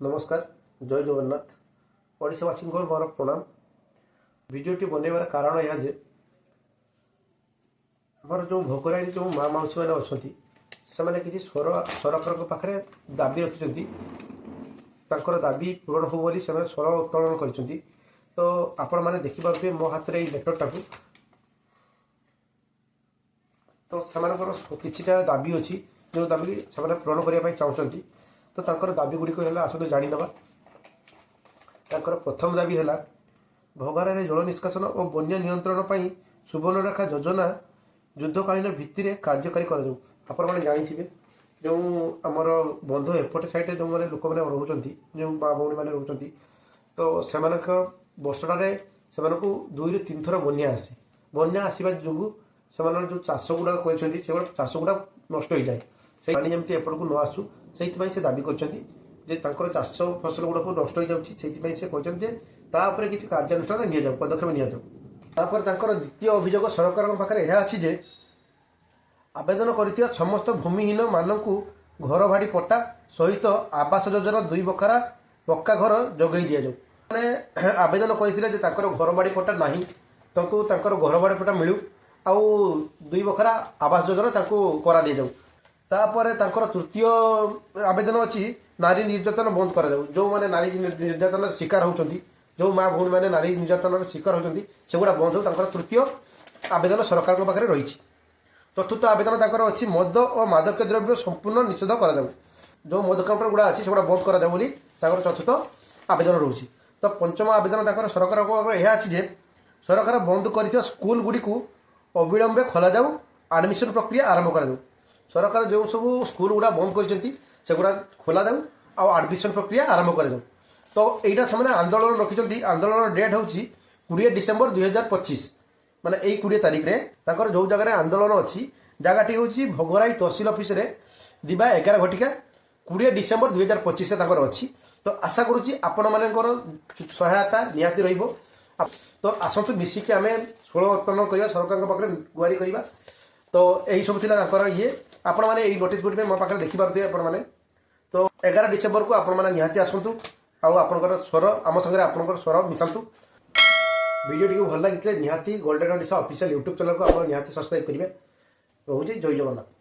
नमस्कार जय जगन्नाथ ओडिशावासी मोर प्रणाम। भिडियोटी बनइबार कारण यह जे आमर जो भोगराई जो माँ मौसी मैंने अच्छा किसी सरकार पाखे दाबी रखिंट दाबी पूरण हो बोली स्वर उत्तोलन कर तो आपण मैंने देखिपे मो हाथ में लेटरटा तो किछिटा दाबी अच्छी जो दाबी से पूरण करने चाहते तो तांकर दाबी गुड़िक आसतु जाणी नवा। प्रथम दाबी है भोगार जल निष्कासन और बन्या नियंत्रण पर सुवर्णरेखा योजना युद्धकालीन भित्ति कार्यकारी कर जानी जो आमर बंधु एपटे साइड जो मैंने लोक मैंने रोच जो माँ भौणी मैंने रोच तो से वर्षटारे से 2 ରୁ 3 थर बन्या आसे बन्या आसवा जो से जो चाष गुड़ा कर चाष गुड़ा नष्ट हो जाए से पानी जमी एपट को न आसू से दाबी कर चाष फसल गुड़ाक नष्ट हो जाए किसी कार्यानुष्ठान नि पदक्षेप निपर द्वितीय अभियोग सरकार पाखे यह अच्छी जे आवेदन कर समस्त भूमिहीन मानक घर भाड़ी पट्टा सहित आवास योजना 2 बखरा पक्का घर जोगई दि जाऊ मैंने आवेदन करते घर बाड़ी पट्टा ना घर बाड़ी पट्टा मिलू आउ 2 बखरा आवास योजना करा दि जाऊ तापर तृतीय आवेदन अच्छी नारी निर्यातन बंद कर जो मैंने नारी निर्यातन शिकार होती जो माँ भौणी मैंने नारी निर्यातन शिकार होती से गुड़ा बंद हो तृतीय आवेदन सरकार पाखे रही। चतुर्थ आवेदन अच्छी मद और मादक द्रव्य संपूर्ण निषेध कर जो मद काउंटर गुड़ा अच्छी से बंद कर चतुर्थ आवेदन रोचे। तो पंचम आवेदन सरकार यह अच्छी जे सरकार बंद कर स्कूल गुड़ी अविलंबे खोल जाऊ आडमिशन प्रक्रिया आरंभ कर सरकार जो सब स्कूल गुड़ा बंद कर खोल जाऊ आडमिशन प्रक्रिया आरंभ कर तो यहाँ से आंदोलन रखिंट आंदोलन डेट हूँ 20 डिसेम्बर 2025 माने 20 तारिख में जो जगह आंदोलन अच्छी जगह हूँ भोगराई तहसिल ऑफिस रे दिबा 11 घटिका 20 डिसेम्बर 2025 अच्छी। तो आशा करुँची आपण मानकर सहायता निहाती रहिबो। तो आसतु मिसिकी आम षोल उत्पन्न करवा सरकार पाखे गुहारी करवा। तो यही सब थी ये आपण मैंने नोटिस बोर्ड में मो पाखे देखिपे आपण तो 11 डिसेम्बर को आपण मैंने निहाती आसतु आपर स्वर आम सागर आप स्वर मिशातु। वीडियो टी भल लगी निहाती golden Odisha official YouTube channel को आप निहाती सब्सक्राइब करेंगे। रोचे जय जगन्नाथ।